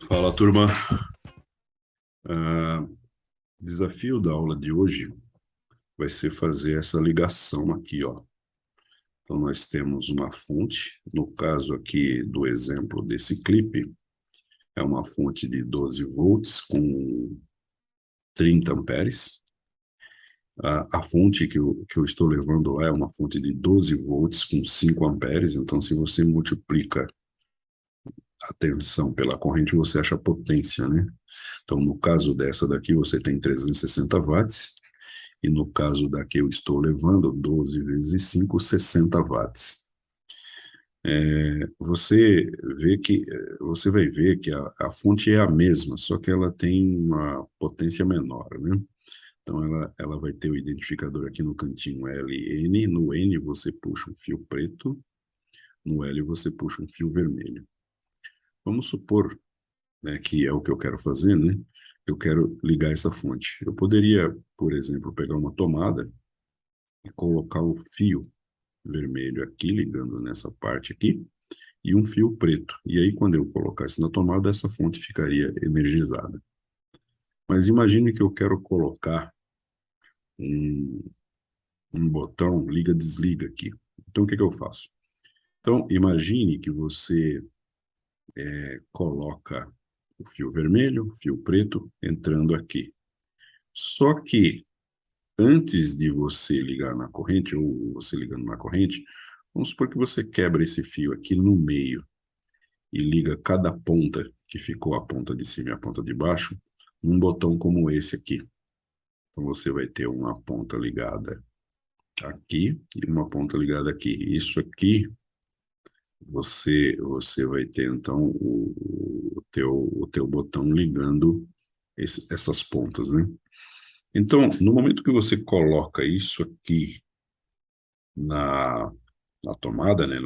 Fala, turma. O desafio da aula de hoje vai ser fazer essa ligação aqui, ó. Então, nós temos uma fonte, no caso aqui do exemplo desse clipe, é uma fonte de 12 volts com 30 amperes. A fonte que eu estou levando lá é uma fonte de 12 volts com 5 amperes, então se você multiplica a tensão pela corrente, você acha a potência, né? Então, no caso dessa daqui, você tem 360 watts, e no caso daqui eu estou levando 12 vezes 5, 60 watts. Você vai ver que a fonte é a mesma, só que ela tem uma potência menor, né? Então ela vai ter o identificador aqui no cantinho LN, no N você puxa um fio preto, no L você puxa um fio vermelho. Vamos supor, né, que é o que eu quero fazer, né? Eu quero ligar essa fonte. Eu poderia, por exemplo, pegar uma tomada e colocar o fio vermelho aqui, ligando nessa parte aqui, e um fio preto. E aí, quando eu colocasse na tomada, essa fonte ficaria energizada. Mas imagine que eu quero colocar um, um botão liga-desliga aqui. Então, o que eu faço? Então, imagine que você coloca o fio vermelho, o fio preto, entrando aqui. Só que, antes de você ligar na corrente, ou você ligando na corrente, vamos supor que você quebra esse fio aqui no meio e liga cada ponta, que ficou a ponta de cima e a ponta de baixo, num botão como esse aqui. Então você vai ter uma ponta ligada aqui e uma ponta ligada aqui. Isso aqui você vai ter então o teu botão ligando essas pontas, né? Então, no momento que você coloca isso aqui na, na tomada, né,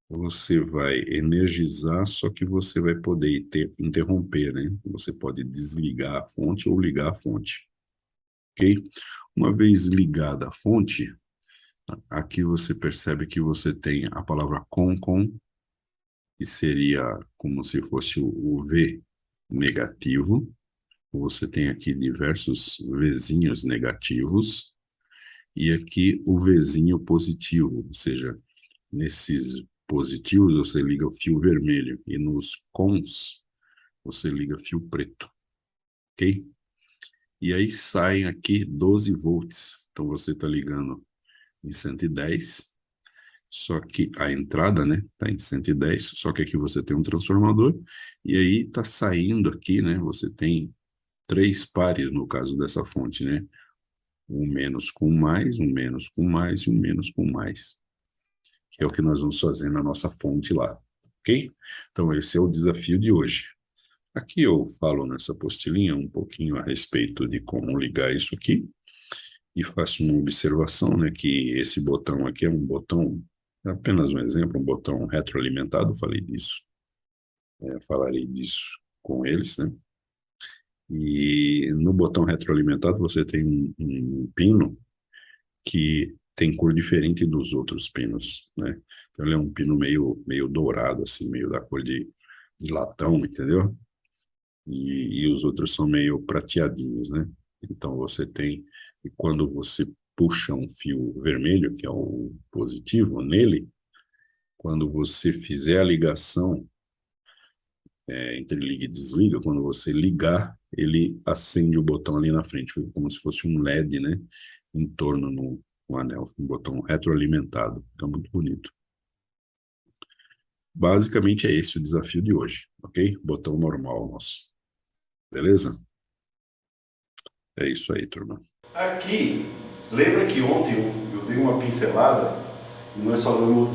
você vai energizar, só que você vai poder interromper, né? Você pode desligar a fonte ou ligar a fonte, ok? Uma vez ligada a fonte, aqui você percebe que você tem a palavra com, que seria como se fosse o V negativo. Você tem aqui diversos Vzinhos negativos e aqui o Vzinho positivo, ou seja, nesses positivos você liga o fio vermelho e nos cons você liga fio preto, ok? E aí saem aqui 12 volts. Então você está ligando em 110, só que a entrada, né, está em 110, só que aqui você tem um transformador e aí está saindo aqui, né, você tem três pares no caso dessa fonte, né? Um menos com mais, um menos com mais e um menos com mais, que é o que nós vamos fazer na nossa fonte lá, ok? Então, esse é o desafio de hoje. Aqui eu falo nessa apostilinha um pouquinho a respeito de como ligar isso aqui e faço uma observação, né, que esse botão aqui é um botão, é apenas um exemplo, um botão retroalimentado, falei disso, falarei disso com eles, né? E no botão retroalimentado você tem um pino que tem cor diferente dos outros pinos, né? Então ele é um pino meio dourado, assim, meio da cor de latão, entendeu? E os outros são meio prateadinhos, né? Então você tem, e quando você puxa um fio vermelho, que é o positivo, nele, quando você fizer a ligação entre liga e desliga, quando você ligar, ele acende o botão ali na frente, como se fosse um LED, né? Em torno no anel, um botão retroalimentado. Fica muito bonito. Basicamente é esse o desafio de hoje, ok? Botão normal nosso. Beleza? É isso aí, turma. Aqui, lembra que ontem eu dei uma pincelada e nós falamos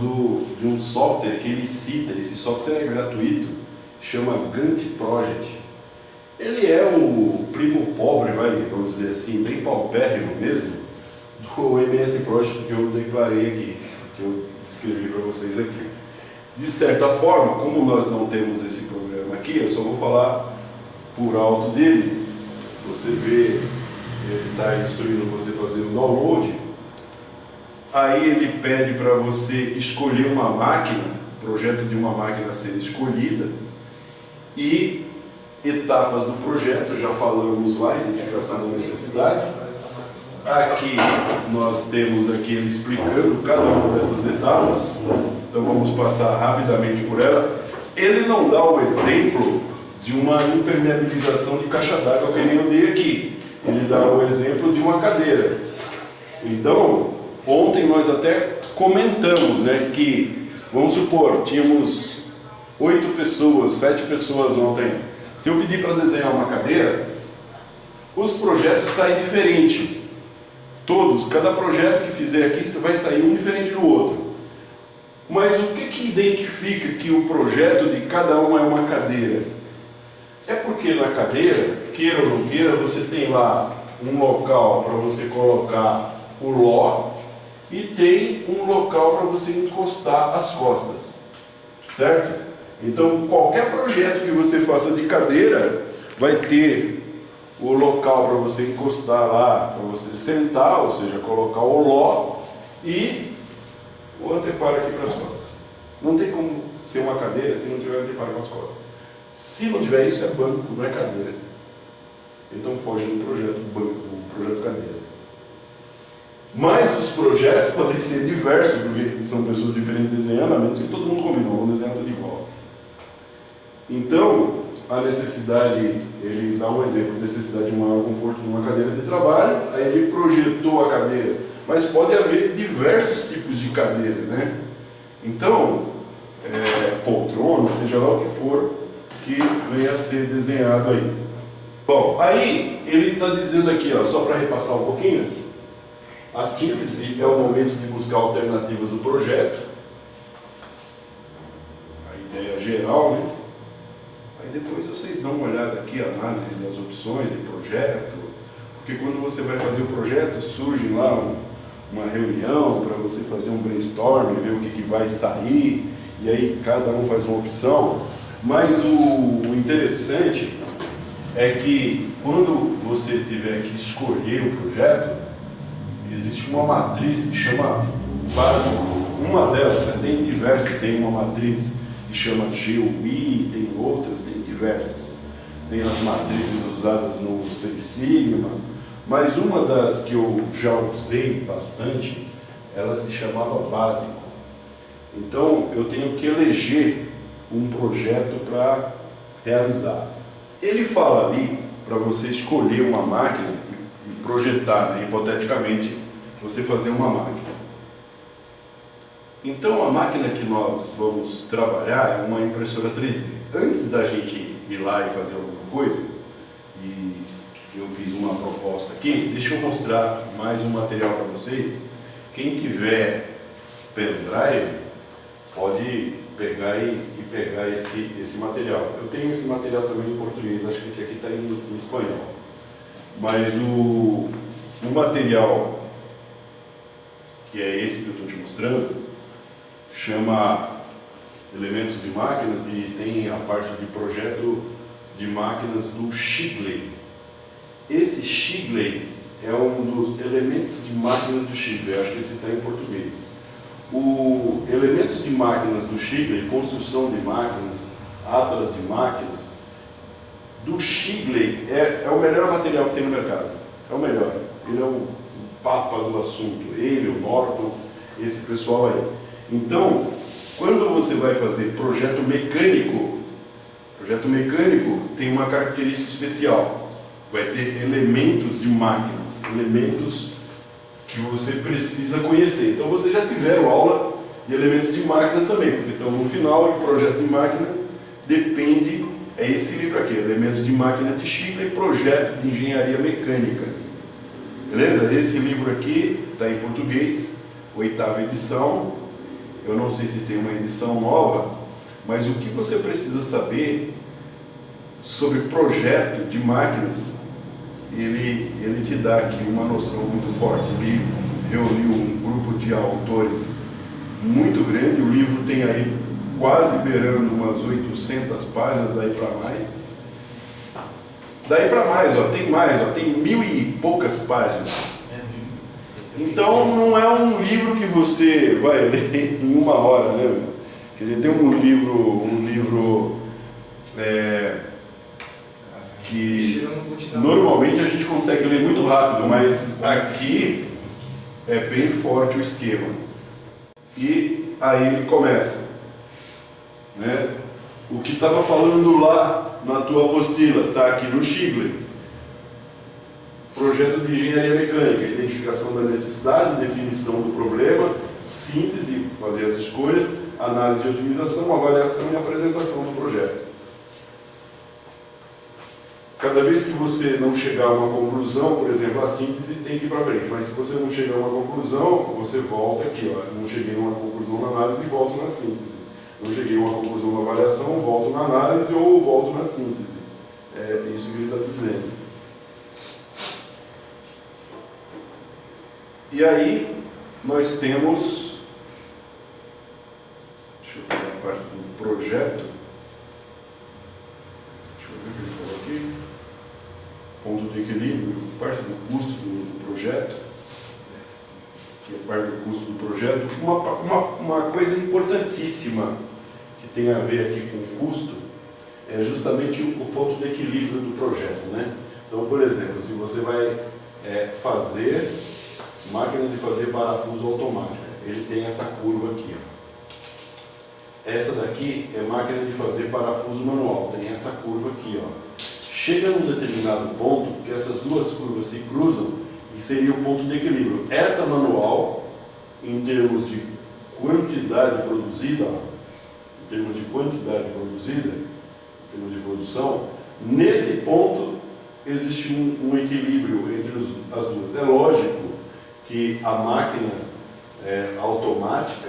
de um software que ele cita, esse software é gratuito, chama Gantt Project. Ele é o primo pobre, vamos dizer assim, bem paupérrimo mesmo, do MS Project que eu declarei aqui, que eu descrevi para vocês aqui. De certa forma, como nós não temos esse programa aqui, eu só vou falar por alto dele. Você vê ele está instruindo você a fazer o download. Aí ele pede para você escolher uma máquina, projeto de uma máquina a ser escolhida e etapas do projeto, já falamos lá, identificação da necessidade. Aqui nós temos aqui ele explicando cada uma dessas etapas, então vamos passar rapidamente por ela. Ele não dá o exemplo de uma impermeabilização de caixa d'água que nem eu dei aqui, ele dá o exemplo de uma cadeira. Então, ontem nós até comentamos, né, que, vamos supor, tínhamos 8 pessoas, 7 pessoas ontem. Se eu pedir para desenhar uma cadeira, os projetos saem diferentes. Todos, cada projeto que fizer aqui, você vai sair um diferente do outro. Mas o que identifica que o projeto de cada um é uma cadeira? É porque na cadeira, queira ou não queira, você tem lá um local para você colocar o ló e tem um local para você encostar as costas, certo? Então, qualquer projeto que você faça de cadeira vai ter o local para você encostar lá, para você sentar, ou seja, colocar o ló e o anteparo aqui para as costas. Não tem como ser uma cadeira se não tiver anteparo com as costas. Se não tiver isso, é banco, não é cadeira. Então foge do projeto banco, do projeto cadeira. Mas os projetos podem ser diversos, porque são pessoas diferentes desenhando, a menos que todo mundo combinou, vamos desenhar tudo igual. Então, a necessidade, ele dá um exemplo, necessidade de um maior conforto numa cadeira de trabalho, aí ele projetou a cadeira, mas pode haver diversos tipos de cadeira, né? Então, poltrona, seja lá o que for, que venha a ser desenhado aí. Bom, aí ele está dizendo aqui, ó, só para repassar um pouquinho, a síntese é o momento de buscar alternativas do projeto, a ideia geral, né? Aí depois vocês dão uma olhada aqui, a análise das opções e projeto, porque quando você vai fazer o projeto, surge lá uma reunião para você fazer um brainstorm, ver o que vai sair, e aí cada um faz uma opção. Mas o interessante é que quando você tiver que escolher o projeto, existe uma matriz que chama básico. Uma delas, né, tem diversas, tem uma matriz que chama GUI, tem outras, tem diversas. Tem as matrizes usadas no Six Sigma, mas uma das que eu já usei bastante, ela se chamava básico. Então eu tenho que eleger um projeto para realizar. Ele fala ali para você escolher uma máquina e projetar, né, hipoteticamente, você fazer uma máquina. Então a máquina que nós vamos trabalhar é uma impressora 3D. Antes da gente ir lá e fazer alguma coisa, e eu fiz uma proposta aqui, deixa eu mostrar mais um material para vocês. Quem tiver pendrive pode pegar e pegar esse material. Eu tenho esse material também em português, acho que esse aqui está em espanhol. Mas o material, que é esse que eu estou te mostrando, chama Elementos de Máquinas e tem a parte de projeto de máquinas do Shigley. Esse Shigley é um dos elementos de máquinas do Shigley, acho que esse está em português. O Elementos de Máquinas do Shigley, construção de máquinas, atlas de máquinas, do Shigley é o melhor material que tem no mercado. É o melhor. Ele é o papa do assunto. Ele, o Norton, esse pessoal aí. Então, quando você vai fazer projeto mecânico tem uma característica especial. Vai ter elementos de máquinas, elementos que você precisa conhecer. Então, vocês já tiveram aula de elementos de máquinas também, porque então, no final, o projeto de máquinas depende, é esse livro aqui, Elementos de Máquina de Shigley, Projeto de Engenharia Mecânica. Beleza? Esse livro aqui está em português, 8ª edição. Eu não sei se tem uma edição nova, mas o que você precisa saber sobre projeto de máquinas, ele te dá aqui uma noção muito forte. Ele reuniu um grupo de autores muito grande, o livro tem aí quase beirando umas 800 páginas, daí para mais. Daí para mais, ó, tem 1000 e poucas poucas páginas. Então não é um livro que você vai ler em uma hora, né? Quer dizer, tem um livro que normalmente a gente consegue ler muito rápido, mas aqui é bem forte o esquema. E aí ele começa, né? O que estava falando lá na tua apostila está aqui no Schigler. Projeto de engenharia mecânica, identificação da necessidade, definição do problema, síntese, fazer as escolhas, análise e otimização, avaliação e apresentação do projeto. Cada vez que você não chegar a uma conclusão, por exemplo, a síntese tem que ir para frente, mas se você não chegar a uma conclusão, você volta aqui, ó, não cheguei a uma conclusão na análise e volto na síntese. Não cheguei a uma conclusão na avaliação, volto na análise ou volto na síntese. É isso que ele está dizendo. E aí, nós temos, deixa eu pegar a parte do projeto, deixa eu ver o que ele falou aqui, ponto de equilíbrio, parte do custo do projeto, que é parte do custo do projeto. Uma coisa importantíssima que tem a ver aqui com o custo é justamente o ponto de equilíbrio do projeto, né? Então, por exemplo, se você vai fazer máquina de fazer parafuso automático, ele tem essa curva aqui, ó. Essa daqui é máquina de fazer parafuso manual, tem essa curva aqui, ó. Chega num determinado ponto que essas duas curvas se cruzam e seria o ponto de equilíbrio. Essa manual, em termos de quantidade produzida, ó, em termos de quantidade produzida, em termos de produção, nesse ponto existe um equilíbrio entre as duas. É lógico que a máquina automática...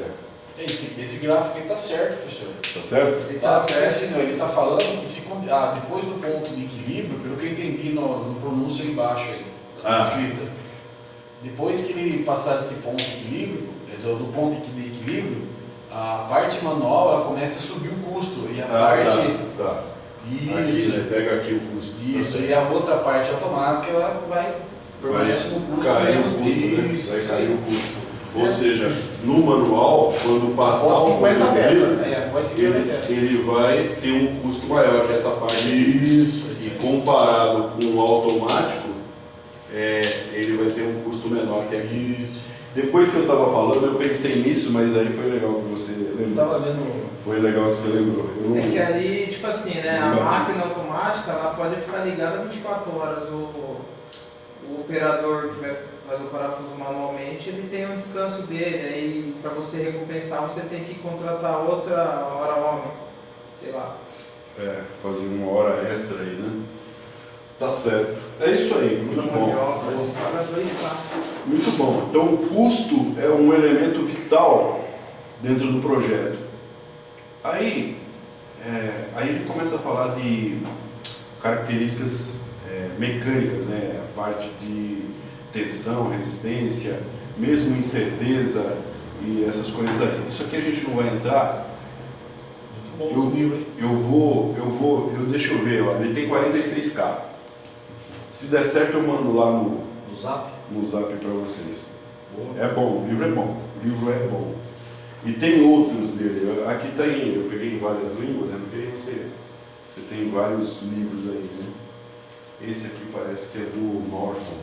Esse gráfico está certo, professor. Está certo? Ele está certo, assim, ele está falando que depois do ponto de equilíbrio, pelo que eu entendi no pronúncio aí embaixo, aí, na escrita, depois que ele passar desse ponto de equilíbrio, do ponto de equilíbrio, a parte manual ela começa a subir o custo. E a parte... Tá. Isso. Aqui, né? Pega aqui o custo. Isso, e a outra parte automática ela vai permanece no custo. Cair o custo, né? Isso, vai cair o custo. Ou seja, no manual, quando passar o 50 peças, ele vai ter um custo maior que essa parte. Isso. E comparado com o automático, ele vai ter um custo menor que aqui. Isso. Depois que eu estava falando, eu pensei nisso, mas aí foi legal que você lembrou. Estava vendo. Foi legal que você lembrou. É que ali, tipo assim, né, a máquina automática ela pode ficar ligada 24 horas. O operador que vai fazer o parafuso manualmente, ele tem um descanso dele. Aí, para você recompensar, você tem que contratar outra hora homem, sei lá. Fazer uma hora extra aí, né? Tá certo. É isso aí, muito bom. Muito bom. Então, o custo é um elemento vital dentro do projeto. Aí ele começa a falar de características mecânicas, né? A parte de tensão, resistência, mesmo incerteza e essas coisas aí. Isso aqui a gente não vai entrar. Deixa eu ver, ó, ele tem 46K. Se der certo, eu mando lá no zap para vocês. Boa. É bom, o livro é bom. O livro é bom. E tem outros dele. Aqui tem, eu peguei em várias línguas, né? Porque aí você tem vários livros aí, né? Esse aqui parece que é do Norton.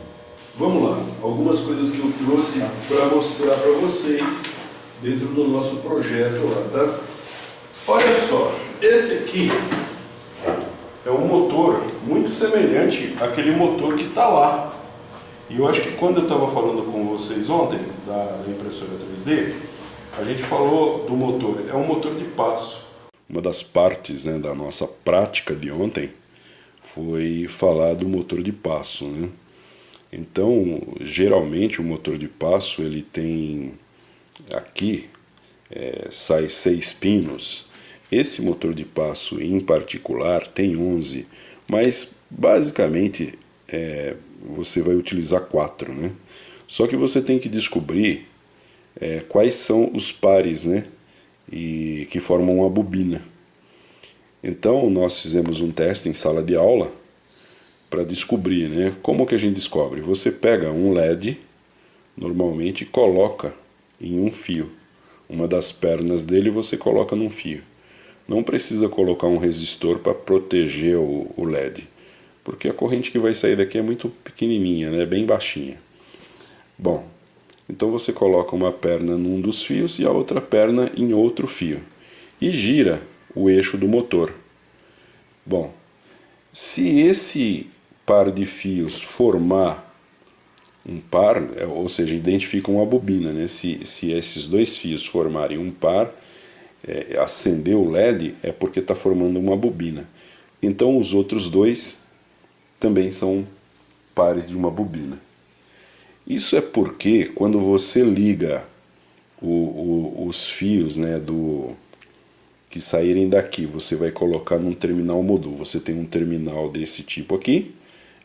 Vamos lá, algumas coisas que eu trouxe para mostrar para vocês dentro do nosso projeto lá, tá? Olha só, esse aqui é um motor muito semelhante àquele motor que está lá. E eu acho que quando eu estava falando com vocês ontem, da impressora 3D, a gente falou do motor. É um motor de passo. Uma das partes, né, da nossa prática de ontem foi falar do motor de passo, né? Então, geralmente o motor de passo ele tem aqui, sai 6 pinos. Esse motor de passo em particular tem 11, mas basicamente você vai utilizar 4, né? Só que você tem que descobrir quais são os pares, né? E que formam uma bobina. Então nós fizemos um teste em sala de aula para descobrir, né? Como que a gente descobre? Você pega um LED, normalmente, e coloca em um fio. Uma das pernas dele você coloca num fio. Não precisa colocar um resistor para proteger o LED, porque a corrente que vai sair daqui é muito pequenininha, né? Bem baixinha. Bom, então você coloca uma perna num dos fios e a outra perna em outro fio e gira o eixo do motor. Bom, se esse par de fios formar um par, ou seja, identifica uma bobina, né? Se esses dois fios formarem um par, acender o LED é porque está formando uma bobina. Então os outros dois também são pares de uma bobina. Isso é porque quando você liga os fios, né, que saírem daqui, você vai colocar num terminal modulo. Você tem um terminal desse tipo aqui,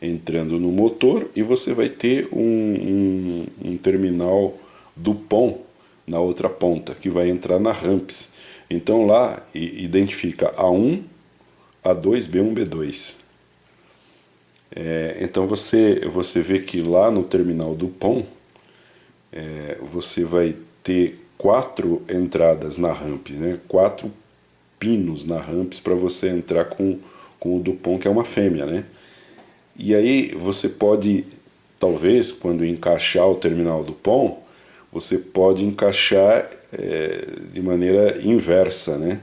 entrando no motor, e você vai ter um terminal DuPont na outra ponta, que vai entrar na ramps. Então lá identifica A1, A2, B1, B2. Então você vê que lá no terminal DuPont, você vai ter 4 entradas na ramp, né? 4 pinos na ramps para você entrar com o DuPont, que é uma fêmea, né? E aí você pode, talvez, quando encaixar o terminal DuPont, você pode encaixar de maneira inversa, né?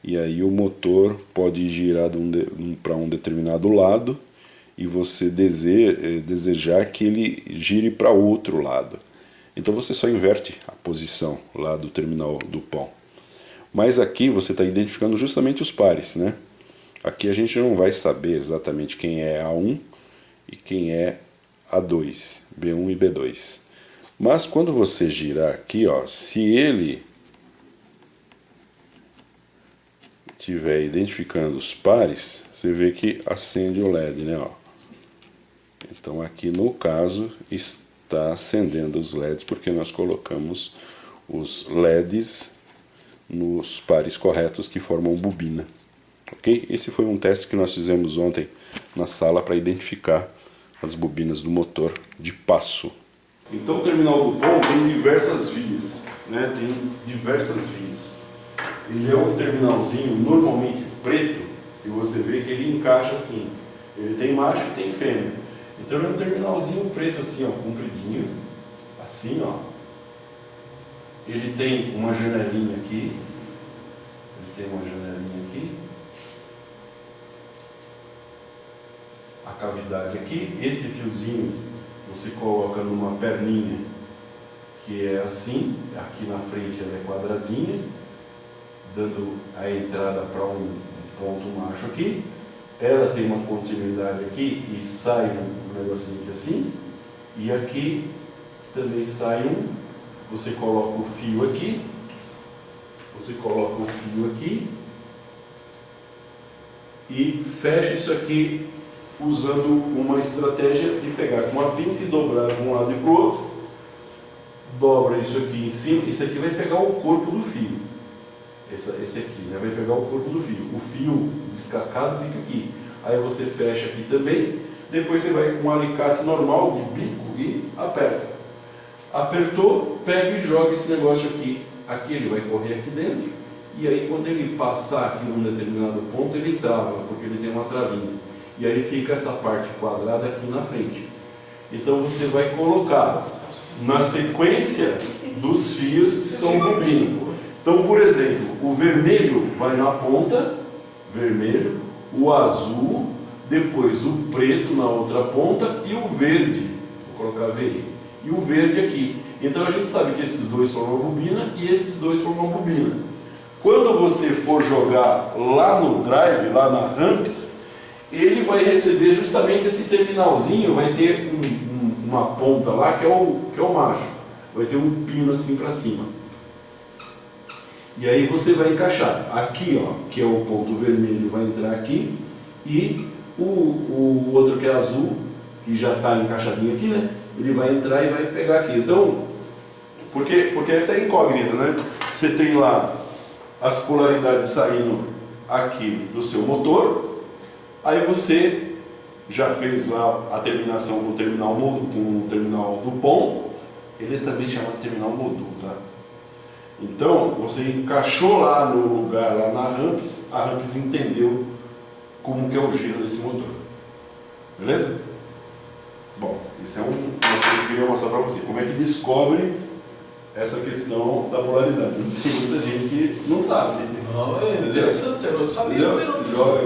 E aí o motor pode girar para um determinado lado e você desejar que ele gire para outro lado. Então você só inverte a posição lá do terminal DuPont. Mas aqui você está identificando justamente os pares, né? Aqui a gente não vai saber exatamente quem é A1 e quem é A2, B1 e B2. Mas quando você girar aqui, ó, se ele estiver identificando os pares, você vê que acende o LED, né? Ó. Então aqui no caso está acendendo os LEDs porque nós colocamos os LEDs nos pares corretos que formam bobina. Ok? Esse foi um teste que nós fizemos ontem na sala para identificar as bobinas do motor de passo. Então o terminal DuPont tem diversas vias, né? Tem diversas vias. Ele é um terminalzinho normalmente preto, que você vê que ele encaixa assim. Ele tem macho e tem fêmea. Então ele é um terminalzinho preto assim, ó, compridinho, assim, ó. Ele tem uma janelinha aqui. Ele tem uma janelinha aqui. A cavidade aqui. Esse fiozinho você coloca numa perninha que é assim. Aqui na frente ela é quadradinha, dando a entrada para um ponto macho aqui. Ela tem uma continuidade aqui e sai um negocinho aqui assim. E aqui também sai você coloca o fio aqui. Você coloca o fio aqui. E fecha isso aqui usando uma estratégia de pegar com uma pinça e dobrar de um lado e para o outro. Dobra isso aqui em cima. Isso aqui vai pegar o corpo do fio. Esse aqui, né, vai pegar o corpo do fio. O fio descascado fica aqui. Aí você fecha aqui também. Depois você vai com um alicate normal de bico e aperta. Apertou, pega e joga esse negócio aqui. Aqui ele vai correr aqui dentro. E aí quando ele passar aqui num determinado ponto, ele trava, porque ele tem uma travinha. E aí fica essa parte quadrada aqui na frente. Então você vai colocar na sequência dos fios que são bobina. Então, por exemplo, o vermelho vai na ponta, vermelho, o azul, depois o preto na outra ponta e o verde, vou colocar VI, e o verde aqui. Então a gente sabe que esses dois formam bobina e esses dois formam bobina. Quando você for jogar lá no drive, lá na ramps, ele vai receber justamente esse terminalzinho, vai ter uma ponta lá que é o macho, vai ter um pino assim para cima. E aí você vai encaixar aqui, ó, que é o ponto vermelho, vai entrar aqui, e o outro que é azul, que já está encaixadinho aqui, né? Ele vai entrar e vai pegar aqui. Então, porque essa é a incógnita, né? Você tem lá as polaridades saindo aqui do seu motor, aí você já fez lá a terminação com o terminal do POM, ele é também chamado terminal modulo, tá? Então, você encaixou lá no lugar, lá na Ramps, a Ramps entendeu como que é o giro desse motor. Beleza? Bom, isso é uma coisa que eu queria mostrar para você. Como é que descobre essa questão da polaridade? Tem muita gente que não sabe. Não, é interessante, eu não sabia.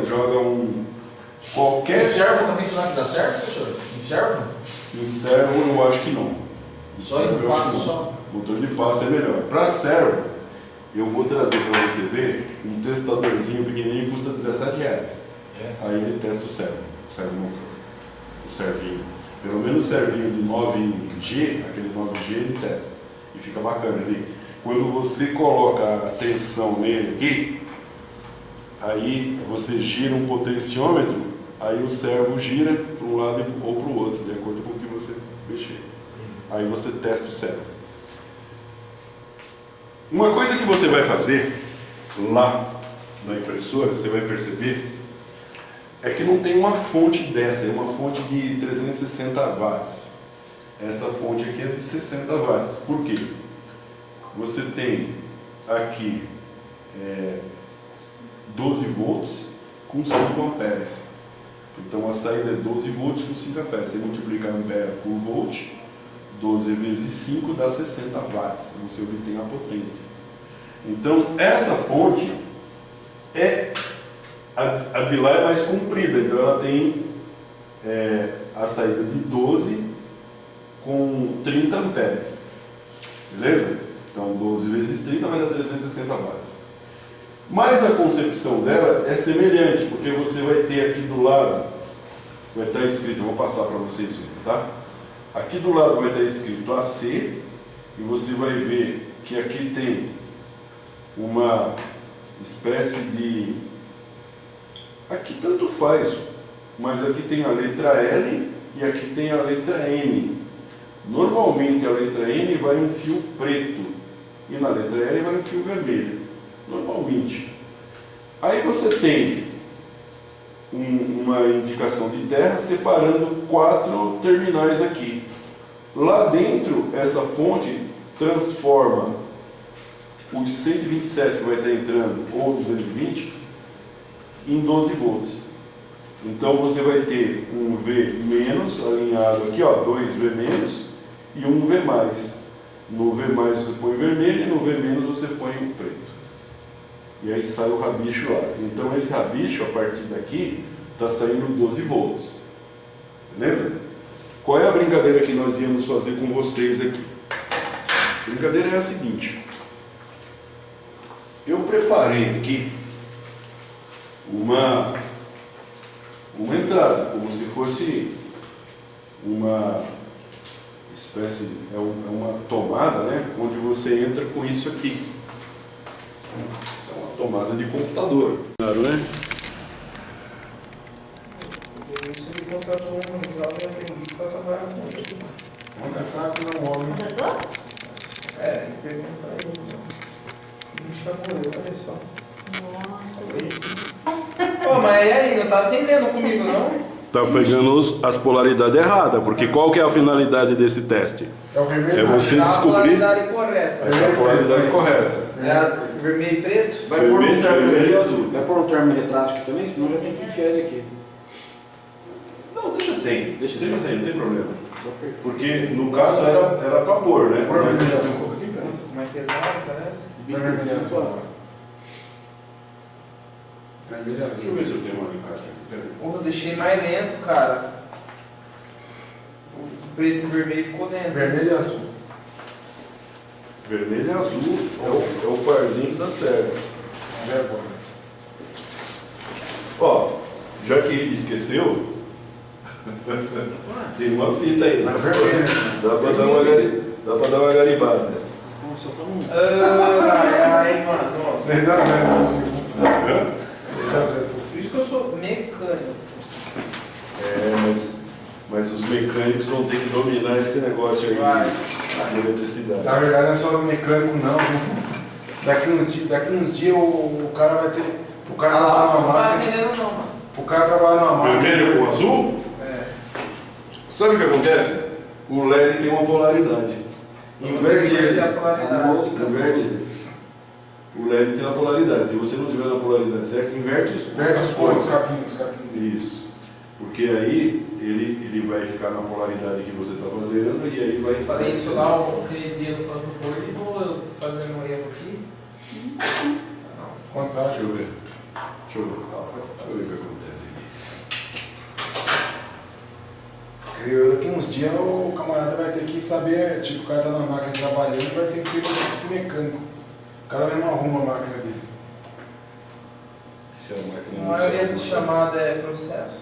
Joga um... Qualquer... Em servo também será que dá certo, professor? Em servo? Em servo eu acho que não. Só em passo só? Motor de passo é melhor. Para servo, eu vou trazer para você ver um testadorzinho pequenininho que custa R$17. Aí ele testa o servo motor. O servinho. Pelo menos o servinho de 9G, aquele 9G ele testa. E fica bacana ali. Quando você coloca a tensão nele aqui, aí você gira um potenciômetro, aí o servo gira para um lado ou para o outro, de acordo com o que você mexer. Aí você testa o servo. Uma coisa que você vai fazer lá na impressora, você vai perceber, é que não tem uma fonte dessa, é uma fonte de 360 watts. Essa fonte aqui é de 60 watts. Por quê? Você tem aqui 12 volts com 5 amperes. Então a saída é 12 volts com 5 amperes. Você multiplica ampere por volt, 12 vezes 5 dá 60 watts. Você obtém a potência. Então essa fonte a de lá é mais comprida. Então ela tem a saída de 12 com 30 amperes. Beleza? Então 12 vezes 30 vai dar 360 watts. Mas a concepção dela é semelhante, porque você vai ter aqui do lado, vai estar escrito, eu vou passar para vocês verem, tá? Aqui do lado vai estar escrito AC, e você vai ver que aqui tem uma espécie de... Aqui tanto faz, mas aqui tem a letra L e aqui tem a letra N. Normalmente a letra N vai um fio preto e na letra L vai um fio vermelho. Normalmente. Aí você tem uma indicação de terra separando 4 terminais aqui. Lá dentro, essa fonte transforma os 127 que vai estar entrando, ou 220, em 12 volts. Então você vai ter um V menos alinhado aqui, ó, 2V menos e um V mais. No V mais você põe vermelho e no V menos você põe o preto. E aí sai o rabicho lá. Então esse rabicho, a partir daqui, está saindo 12 volts. Beleza? Qual é a brincadeira que nós íamos fazer com vocês aqui? A brincadeira é a seguinte. Eu preparei aqui uma entrada, como se fosse uma espécie, é uma tomada, né? Onde você entra com isso aqui. Isso é uma tomada de computador. Claro, né? Isso ele contratou um jovem aprendiz para trabalhar com ele. Não é fraco, não homem. Contratou? Ele pergunta pra ele. Ele chamou eu, olha só. Nossa. Pô, mas e aí, não tá acendendo comigo não? Está pegando as polaridades erradas, porque qual que é a finalidade desse teste? É o vermelho. É você Achar a descobrir polaridade correta. a polaridade correta. É vermelho e preto? Vai pôr um Vermelho, termo vermelho e aí, azul. vai pôr um termo retrátil aqui também, senão já tem que enfiar ele aqui. Não, deixa sem, Deixa sem, sem. não tem problema. Porque no caso era para pôr, né? Põe o vermelho azul um pouco aqui, cara. Ficou mais pesado, parece. Põe o vermelho azul agora. Vermelho Deixa eu azul. ver se eu tenho uma encaixe aqui. Peraí. Pô, eu deixei mais lento, cara. O preto e vermelho ficou lento. Vermelho e azul. Vermelho e azul é o parzinho da série. Vê agora. Ó, já que ele esqueceu, tem uma fita aí. Mas vermelho. Dá pra dar uma garibada. Nossa, só tá Ai, mano. 3 a 0. Hã? 3 a 0. Por isso que eu sou mecânico. Mas os mecânicos vão ter que dominar esse negócio aí de eletricidade. Na verdade não é só mecânico não. Daqui uns dias o cara vai ter. O cara Ah lá, trabalha não numa tá máquina. acendendo não, mano. O cara trabalha numa máquina. Vermelho com azul? Sabe o que acontece? O LED tem uma polaridade. Inverte ele. a polaridade. Inverte. O LED tem uma polaridade. Se você não tiver na polaridade certa, inverte as Os cores. capinhos. Isso. Porque aí ele vai ficar na polaridade que você está fazendo e aí vai. Eu falei isso lá, aquele dia no Planto Cor, e vou fazendo um erro aqui. Contrário. Deixa eu ver. Deixa eu ver o que acontece aqui. Daqui uns dias o camarada vai ter que saber, tipo, o cara tá na máquina trabalhando e vai ter que ser um mecânico. O cara mesmo arruma a máquina dele. Se a máquina A não se maioria dos arrumar, chamados é processo.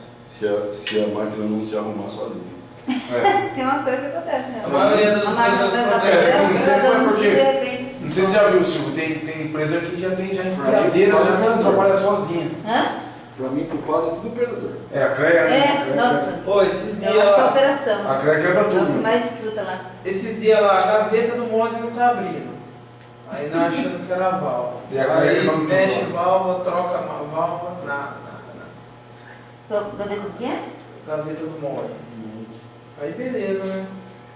se a máquina não se arrumar sozinha. Tem umas coisas que acontecem, né? A maioria dos A máquina dos tá problemas. trabalhando e porque- de repente. Não sei se você já viu, Silvio, tem empresa que já tem empilhadeira, já que ela trabalha sozinha. Hã? Pra mim, culpado é tudo operador. É, a CREA, né? É, nossa. Pô, esses É dias uma lá, operação. A CREA quebra Nossa, tudo. mais escuta lá. esses dias lá, a gaveta do molde não tá abrindo. Aí nós achando que era a válvula. E a gaveta Aí não tem mexe válvula, troca a válvula, nada. Pra ver o que é? Gaveta do molde. Aí beleza, né?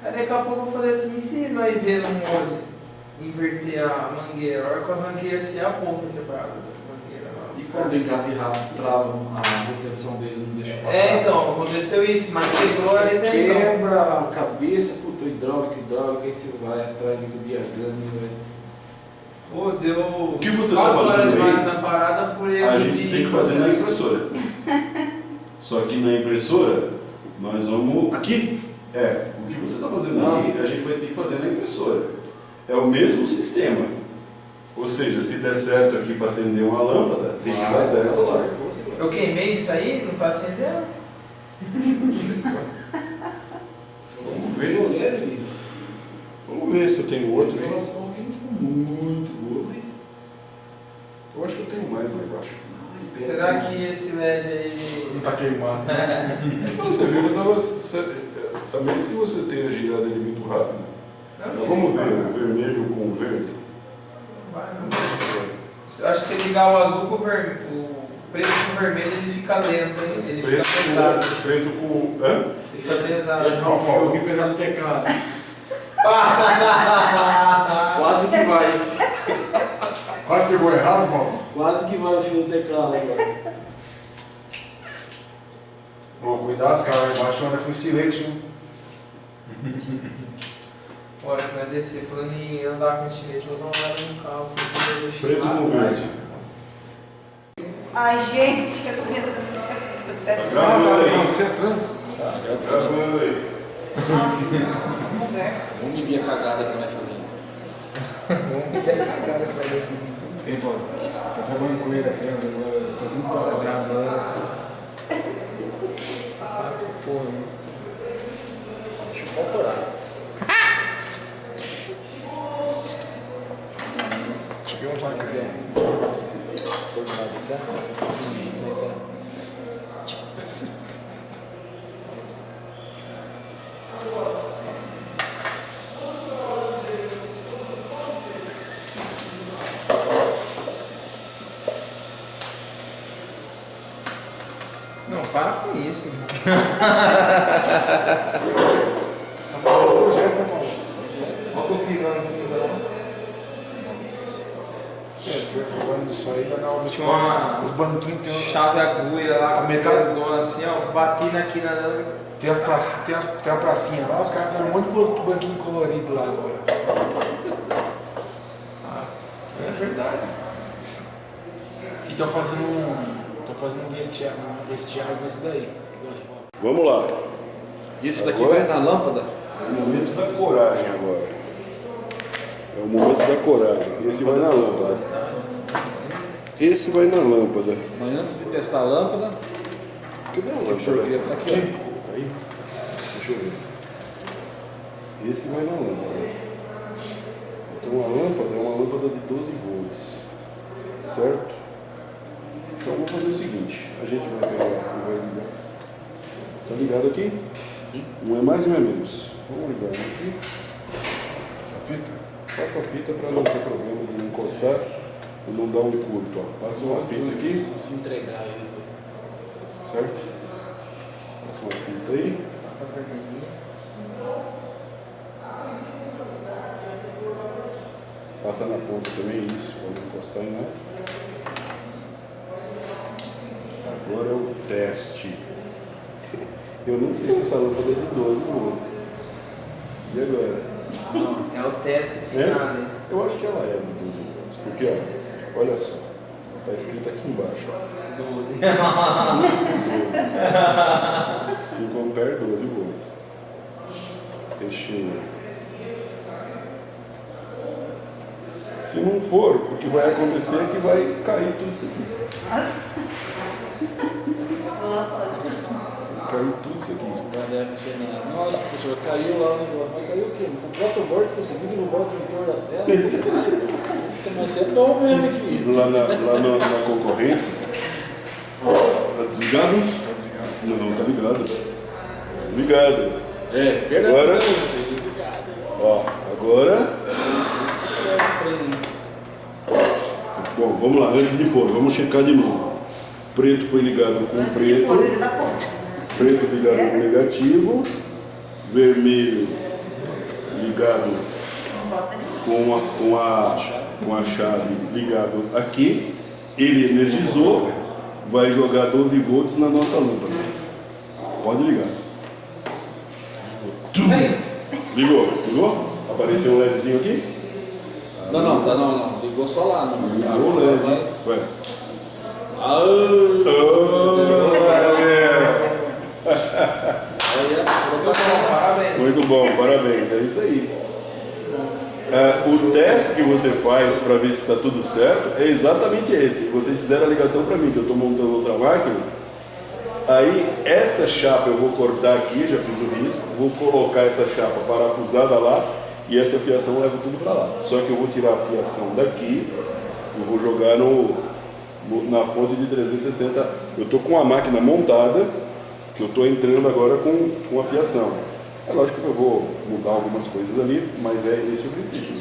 Aí daqui a pouco eu falei assim, e se nós ver no molde inverter a mangueira? A hora que eu arranquei assim, a ponta quebrada da mangueira. E Nossa, quando o engate errado trava a retenção dele, não deixa passar? É, então, aconteceu isso, mas quebrou a retenção. Quebra a cabeça, puta, hidráulica, aí você vai atrás do diagrama e vai. Pô, deu O que você tá 4 horas fazendo de aí? máquina parada por erro A gente de tem que fazer na processo. impressora. Só que na impressora, nós vamos. Aqui? É, o que você está fazendo Não. aí, a gente vai ter que fazer na impressora. É o mesmo sistema. Ou seja, se der certo aqui para acender uma lâmpada, tem que dar certo lá. Eu queimei isso aí, não tá acendendo? Vamos ver. Vamos ver se eu tenho outro. A relação aqui não ficou muito boa. Eu acho que eu tenho mais lá embaixo. Será que esse LED aí... Não tá queimado. Não, você viu, também se você tem a girada ele muito rápido. Não, Mas vamos ver o vermelho com o verde. Vai, não. Acho que se ligar o azul com o vermelho, o preto com o vermelho, ele fica lento, hein? Ele fica pesado. Preto com. Hã? Ele fica pesado. Ele não foi alguém pegar no teclado. Quase que vai. Quase pegou errado, Paulo? Quase que vai o fio do teclado agora. Ô, cuidado, esse cara lá embaixo anda com estilete, hein? Olha, que vai descer, falando em andar com estilete, eu vou dar uma olhada no carro. porque eu deixei Preto lá com atrás. verde. Ai, gente, eu tô vendo. Tá gravando aí. Você é trans? Tá gravando aí. Conversa. Vamos medir a cagada que vai fazer. Ei, Paulo, tá trabalhando com ele aqui, agora, fazendo paragrafo lá. Porra, né? Deixa eu autorar. Cheguei uma vaca. Não, para com isso. Olha o que eu fiz lá no cinzão. Você vai nisso aí, vai na hora Tinha uma os banquinhos, tem, chave agulha lá, A com metade- grandona assim, ó. Bati na quina dela. tem uma pracinha lá, os caras fizeram um monte de banquinho colorido lá agora. É verdade. E estão fazendo um vestiário desse daí. Igual você falou. Vamos lá. Isso daqui Agora? vai na lâmpada? É o momento da coragem agora. É o momento da coragem. Esse vai na lâmpada. Esse vai na lâmpada. Mas antes de testar a lâmpada, Cadê a o senhor queria lâmpada? ficar aqui, ó. Aí. Deixa eu ver. Esse vai na lâmpada. Então a lâmpada é uma lâmpada de 12 volts. Certo? Então vamos fazer o seguinte. A gente vai pegar e vai ligar. Tá ligado aqui? Sim. Um é mais e um é menos. Vamos ligar um aqui. Essa fita? Passa a fita para não ter problema de encostar e não dar um curto. Ó. Passa uma fita aqui, Se entregar aí. certo? Passa uma fita aí. essa vermelhinha. Passa na ponta também, isso, para não encostar em nada. Agora é o teste. Eu não sei se essa lâmpada é de 12 volts. E agora? É o teste final, né? Eu acho que ela é de 12 volts, porque olha só, está escrito aqui embaixo. 12. 5 amperes, 12 volts. Fechei. Se não for, o que vai acontecer é que vai cair tudo isso aqui. Caiu tudo isso aqui. Deve ser, né? Nossa, professor, caiu lá o negócio. Mas caiu o quê? Com 4 volts que eu subi no monitor da cela? Mas você é bom mesmo, filho. Lá na concorrente. Tá desligado? Não, tá ligado. Desligado. É, espera Agora- esteja ligado. Ó, agora. Certo, treininho. Bom, vamos lá, antes de pôr, vamos checar de novo. Preto foi ligado com Antes de pôr, preto. já dá ponto. Preto ligado com negativo. Vermelho ligado Encosta de com a chave ligado aqui. Ele energizou, vai jogar 12 volts na nossa lâmpada. Pode ligar. Ligou? Apareceu um LEDzinho aqui? Não. Ligou só lá. Não. Ligou o LED. Vai. Parabéns. Muito bom, parabéns. É isso aí. O teste que você faz para ver se está tudo certo é exatamente esse. Vocês fizeram a ligação para mim, que eu estou montando outra máquina. Aí, essa chapa eu vou cortar aqui, já fiz o risco. Vou colocar essa chapa parafusada lá e essa fiação leva tudo para lá. Só que eu vou tirar a fiação daqui e vou jogar na fonte de 360. Eu estou com a máquina montada, que eu estou entrando agora com a fiação. É lógico que eu vou mudar algumas coisas ali, mas é esse o princípio.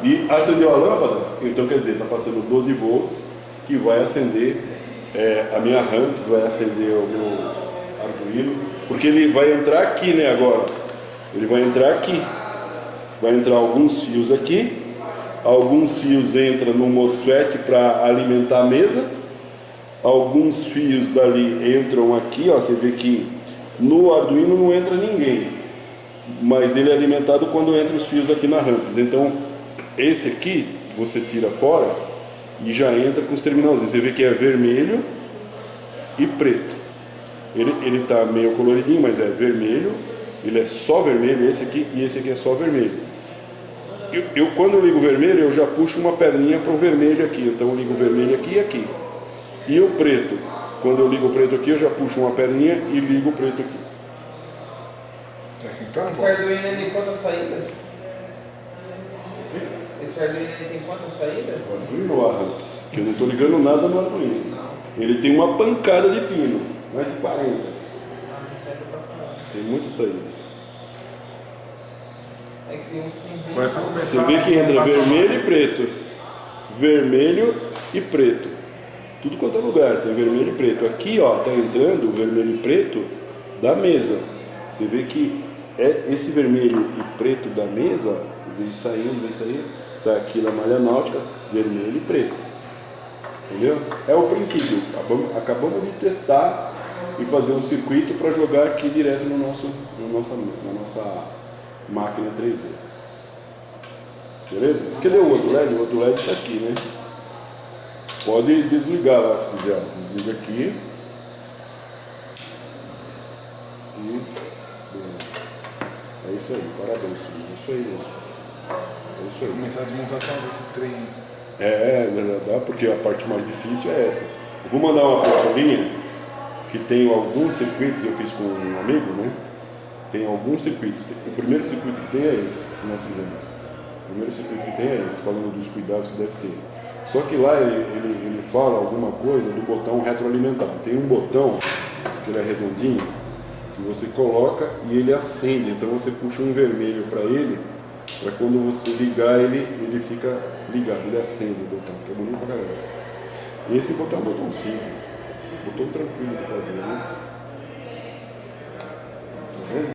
E acendeu a lâmpada, então quer dizer, está passando 12 volts, que vai acender a minha ramps, vai acender o meu Arduino, porque ele vai entrar aqui, né, agora. Ele vai entrar aqui. Vai entrar alguns fios aqui, alguns fios entram no MOSFET para alimentar a mesa, alguns fios dali entram aqui, ó, você vê que no Arduino não entra ninguém, mas ele é alimentado quando entram os fios aqui na ramps. Então esse aqui você tira fora e já entra com os terminalzinhos. Você vê que é vermelho e preto. Ele está meio coloridinho, mas é vermelho. Ele é só vermelho, esse aqui, e esse aqui é só vermelho. Quando eu ligo o vermelho, eu já puxo uma perninha para o vermelho aqui. Então eu ligo o vermelho aqui e aqui. E o preto, quando eu ligo o preto aqui, eu já puxo uma perninha e ligo o preto aqui. Esse Arduino tem quantas saídas? Esse Arduino tem quantas saídas? No Arrantes, que eu não estou ligando nada no Arduino. Ele tem uma pancada de pino, mais de 40. Tem saída pra fora. Tem muita saída. É que tem uns que tem bem. Agora você vai Você começar vê que entra a vermelho e preto. Vermelho e preto. Tudo quanto é lugar, tem vermelho e preto. Aqui, ó, tá entrando o vermelho e preto da mesa. Você vê que esse vermelho e preto da mesa, vem saindo, tá aqui na malha náutica, vermelho e preto. Entendeu? É o princípio. Acabamos de testar e fazer um circuito para jogar aqui direto na nossa máquina 3D. Beleza? Cadê o outro LED? O outro LED está aqui, né? Pode desligar lá se quiser. Desliga aqui. E beleza. É isso aí, parabéns, filho. É isso aí mesmo. É isso aí. começar a desmontação desse trem. Dá, porque a parte mais difícil é essa. Eu vou mandar uma folhinha que tem alguns circuitos, eu fiz com um amigo, né? Tem alguns circuitos. O primeiro circuito que tem é esse que nós fizemos. O primeiro circuito que tem é esse, falando dos cuidados que deve ter. Só que lá ele fala alguma coisa do botão retroalimentar. Tem um botão, que ele é redondinho, que você coloca e ele acende. Então você puxa um vermelho para ele, para quando você ligar ele fica ligado, ele acende o botão, que é bonito pra caramba. E esse botão é um botão simples, botão tranquilo de fazer, né?